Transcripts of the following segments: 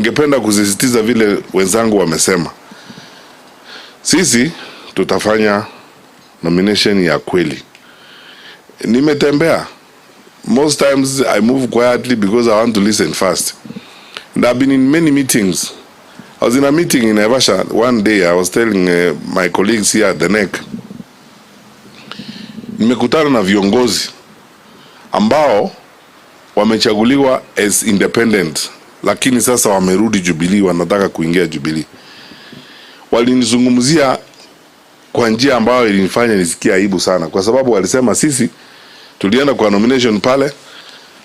Ningependa kusisitiza vile wenzangu wamesema. Sisi tutafanya nomination ya kweli. Nimetembea. Most times I move quietly because I want to listen first. And I've been in many meetings. I was in a meeting in Naivasha one day. I was telling my colleagues here at the NEC. Nimekutana na viongozi ambao wamechaguliwa as independent, lakini sasa wamerudi Jubilee, wanataka kuingia Jubilee. Walinizungumzia kwa njia ambayo ilinifanya nisikie aibu sana, kwa sababu walisema sisi tulienda kwa nomination pale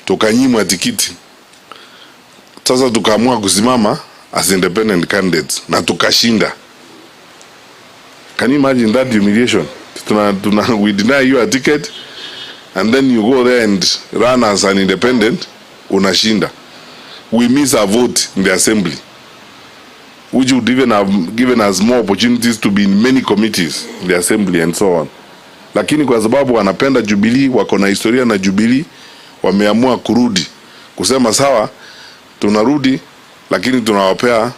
tukanyimwa tikiti. Sasa tukaamua kusimama as independent candidates na tukashinda. Can you imagine that humiliation? We deny you a ticket and then you go there and run as an independent, unashinda. We miss a vote in the assembly, which would even have given us more opportunities to be in many committees in the assembly and so on. Lakini kwa sababu wanapenda Jubilee, wako na historia na Jubilee, wameamua kurudi. Kusema sawa, tunarudi, lakini tunawapea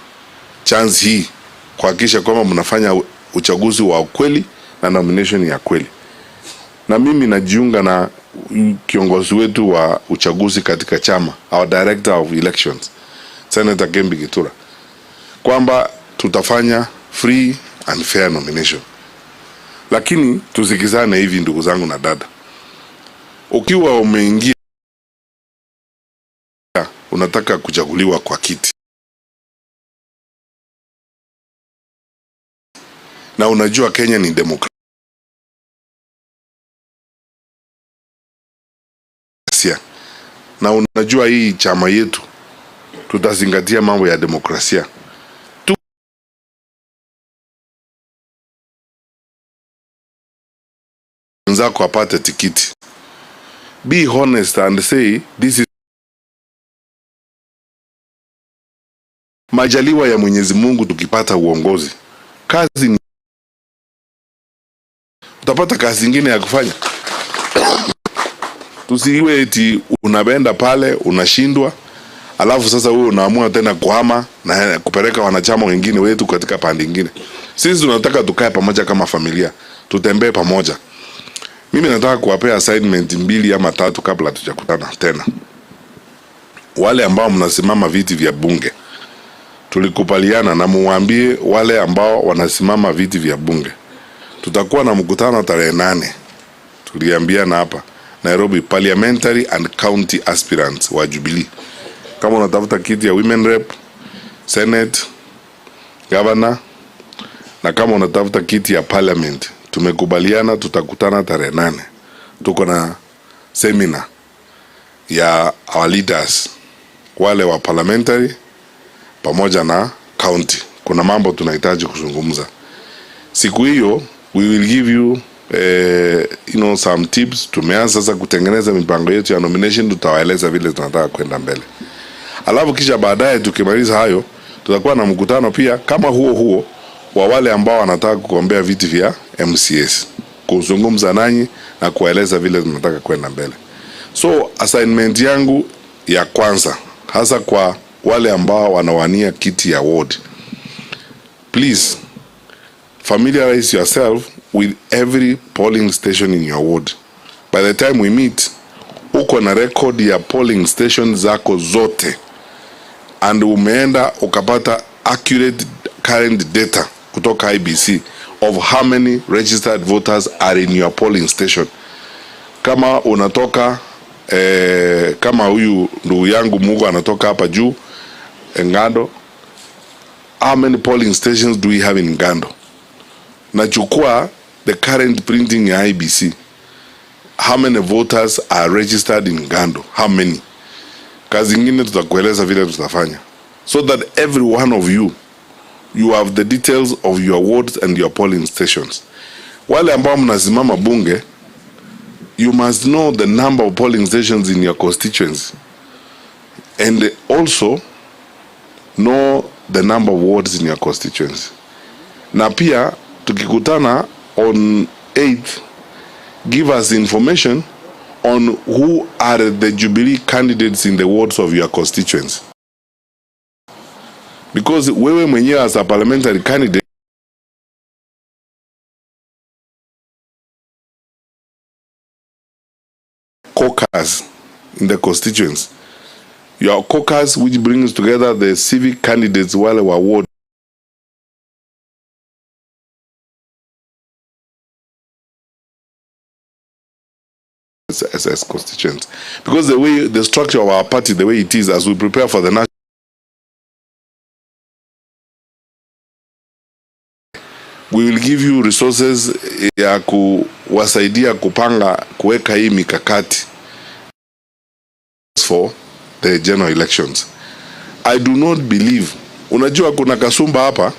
chance hii kuhakikisha kwamba mnafanya uchaguzi wa kweli na nomination ya kweli. Na mimi najiunga na kiongozi wetu wa uchaguzi katika chama, our director of elections, Senator Kembi Gittura, kwamba tutafanya free and fair nomination. Lakini tusikizane hivi, ndugu zangu na dada. Ukiwa umeingia unataka kuchaguliwa kwa kiti na unajua Kenya ni demokrasia na unajua hii chama yetu tutazingatia mambo ya demokrasia, nzako apate tikiti, be honest and say this is majaliwa ya Mwenyezi Mungu. Tukipata uongozi, kazi ni utapata kazi nyingine ya kufanya. Tusiwe eti unabenda pale unashindwa, alafu sasa wewe unaamua tena kuhama na kupeleka wanachama wengine wetu katika pande nyingine. Sisi tunataka tukae pamoja kama familia, tutembee pamoja. Mimi nataka kuwapea assignment 2 ama 3 kabla tujakutana tena. Wale ambao mnasimama viti vya bunge, tulikubaliana na muambie wale ambao wanasimama viti vya bunge, tutakuwa na mkutano tarehe 8. Tuliambiana hapa Nairobi, parliamentary and county aspirants wa Jubilee. Kama unatafuta kiti ya women rep, senate, governor, na kama unatafuta kiti ya parliament, tumekubaliana tutakutana tarehe 8. Tuko na seminar ya our leaders, wale wa parliamentary pamoja na county. Kuna mambo tunahitaji kuzungumza. Siku hiyo we will give you some tips. Tumeanza sasa kutengeneza mipango yetu ya nomination, tutawaeleza vile tunataka kwenda mbele. Alafu kisha baadaye tukimaliza hayo, tutakuwa na mkutano pia kama huo wa wale ambao wanataka kugombea viti vya MCS, kuzungumza nanyi na kueleza vile tunataka kwenda mbele. So assignment yangu ya kwanza hasa kwa wale ambao wanawania kiti ya ward, please familiarize yourself with every polling station in your ward. By the time we meet, uko na record ya polling stations zako zote, and umeenda ukapata accurate current data kutoka IBC of how many registered voters are in your polling station. Kama unatoka kama huyu ndugu yangu Mugo anatoka hapa juu Ngando, how many polling stations do we have in Ngando? Nachukua the current printing ya IBC, how many voters are registered in Ngando, how many. Kazi nyingine tutakueleza vile tutafanya, so that every one of you have the details of your wards and your polling stations. Wale ambao mnasimama bunge, you must know the number of polling stations in your constituency, and also know the number of wards in your constituency. Na pia tukikutana on 8th, give us information on who are the Jubilee candidates in the wards of your constituency. because wewe mwenyewe as a parliamentary candidate caucus in the constituents. Your caucus which brings together the civic candidates wale wa ward as constituents. Because the way, the structure of our party, the way it is, as we prepare for the national, we will give you resources ya kuwasaidia kupanga kuweka hii mikakati for the general elections. I do not believe, unajua kuna kasumba hapa